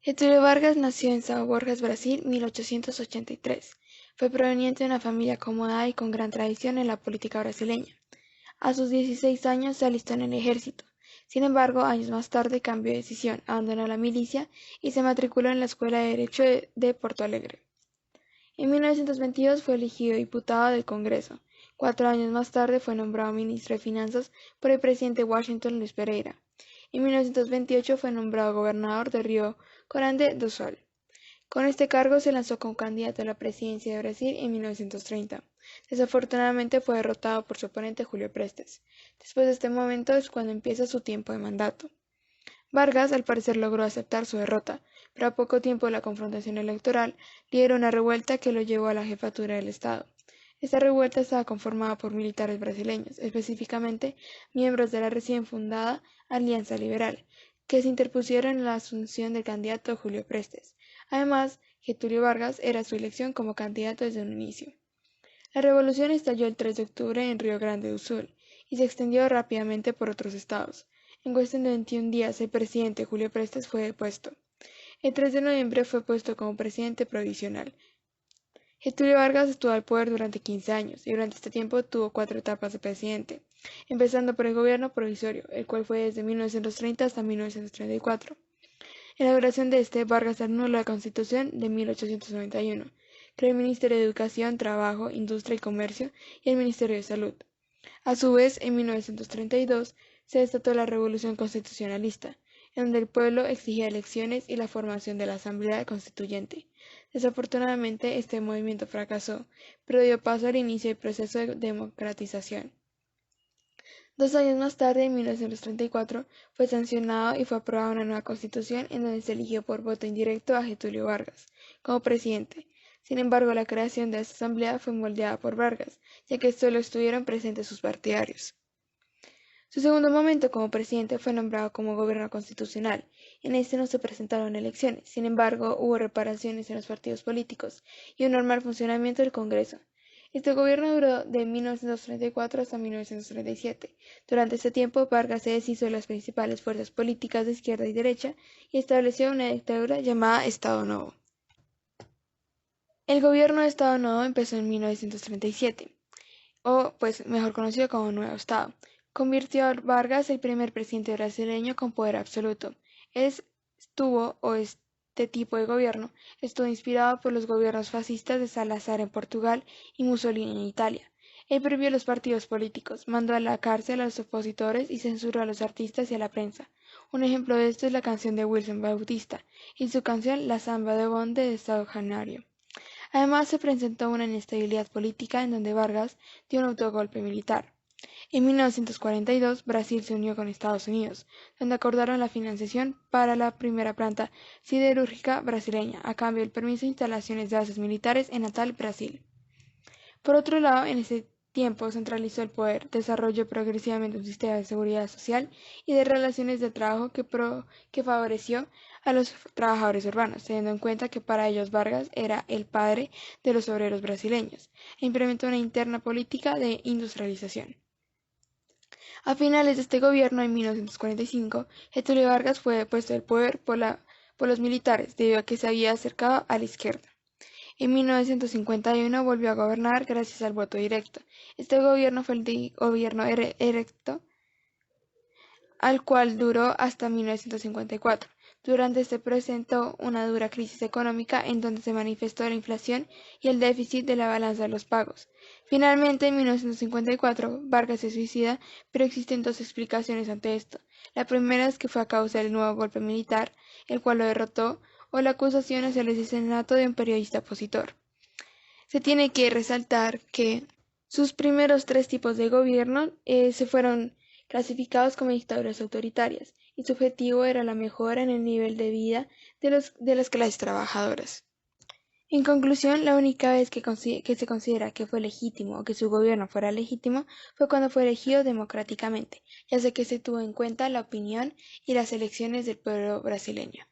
Getúlio Vargas nació en São Borjas, Brasil, 1883. Fue proveniente de una familia acomodada y con gran tradición en la política brasileña. A sus 16 años se alistó en el ejército. Sin embargo, años más tarde cambió de decisión, abandonó la milicia y se matriculó en la Escuela de Derecho de Porto Alegre. En 1922 fue elegido diputado del Congreso. 4 años más tarde fue nombrado ministro de Finanzas por el presidente Washington Luiz Pereira. En 1928 fue nombrado gobernador de Río Grande do Sul. Con este cargo se lanzó como candidato a la presidencia de Brasil en 1930. Desafortunadamente fue derrotado por su oponente Julio Prestes. Después de este momento es cuando empieza su tiempo de mandato. Vargas al parecer logró aceptar su derrota, pero a poco tiempo de la confrontación electoral lideró una revuelta que lo llevó a la jefatura del Estado. Esta revuelta estaba conformada por militares brasileños, específicamente miembros de la recién fundada Alianza Liberal, que se interpusieron en la asunción del candidato Julio Prestes. Además, Getúlio Vargas era su elección como candidato desde un inicio. La revolución estalló el 3 de octubre en Río Grande do Sul y se extendió rápidamente por otros estados. En cuestión de 21 días, el presidente Julio Prestes fue depuesto. El 3 de noviembre fue puesto como presidente provisional. Getúlio Vargas estuvo al poder durante 15 años y durante este tiempo tuvo 4 etapas de presidente, empezando por el gobierno provisorio, el cual fue desde 1930 hasta 1934. En la duración de Vargas anuló la Constitución de 1891, creó el Ministerio de Educación, Trabajo, Industria y Comercio y el Ministerio de Salud. A su vez, en 1932 se desató la Revolución Constitucionalista, en donde el pueblo exigía elecciones y la formación de la Asamblea Constituyente. Desafortunadamente, este movimiento fracasó, pero dio paso al inicio del proceso de democratización. 2 años más tarde, en 1934, fue sancionado y fue aprobada una nueva constitución en donde se eligió por voto indirecto a Getúlio Vargas como presidente. Sin embargo, la creación de esta asamblea fue moldeada por Vargas, ya que solo estuvieron presentes sus partidarios. Su segundo momento como presidente fue nombrado como gobierno constitucional. En este no se presentaron elecciones, sin embargo, hubo reparaciones en los partidos políticos y un normal funcionamiento del Congreso. Este gobierno duró de 1934 hasta 1937. Durante este tiempo, Vargas se deshizo de las principales fuerzas políticas de izquierda y derecha y estableció una dictadura llamada Estado Novo. El gobierno de Estado Novo empezó en 1937, o pues mejor conocido como Nuevo Estado. Convirtió a Vargas el primer presidente brasileño con poder absoluto. Este tipo de gobierno estuvo inspirado por los gobiernos fascistas de Salazar en Portugal y Mussolini en Italia. Él prohibió los partidos políticos, mandó a la cárcel a los opositores y censuró a los artistas y a la prensa. Un ejemplo de esto es la canción de Wilson Bautista y su canción La Samba de Bonde de Sao Januário. Además, se presentó una inestabilidad política en donde Vargas dio un autogolpe militar. En 1942, Brasil se unió con Estados Unidos, donde acordaron la financiación para la primera planta siderúrgica brasileña, a cambio del permiso de instalaciones de bases militares en Natal, Brasil. Por otro lado, en ese tiempo centralizó el poder, desarrolló progresivamente un sistema de seguridad social y de relaciones de trabajo que favoreció a los trabajadores urbanos, teniendo en cuenta que para ellos Vargas era el padre de los obreros brasileños, e implementó una interna política de industrialización. A finales de este gobierno, en 1945, Getúlio Vargas fue depuesto del poder por los militares, debido a que se había acercado a la izquierda. En 1951 volvió a gobernar gracias al voto directo. Este gobierno fue el gobierno electo, al cual duró hasta 1954. Durante este presentó una dura crisis económica en donde se manifestó la inflación y el déficit de la balanza de los pagos. Finalmente, en 1954, Vargas se suicida, pero existen dos explicaciones ante esto. La primera es que fue a causa del nuevo golpe militar, el cual lo derrotó, o la acusación hacia el asesinato de un periodista opositor. Se tiene que resaltar que sus primeros 3 tipos de gobierno se fueron clasificados como dictaduras autoritarias, y su objetivo era la mejora en el nivel de vida de las clases trabajadoras. En conclusión, la única vez que se considera que fue legítimo o que su gobierno fuera legítimo fue cuando fue elegido democráticamente, ya que se tuvo en cuenta la opinión y las elecciones del pueblo brasileño.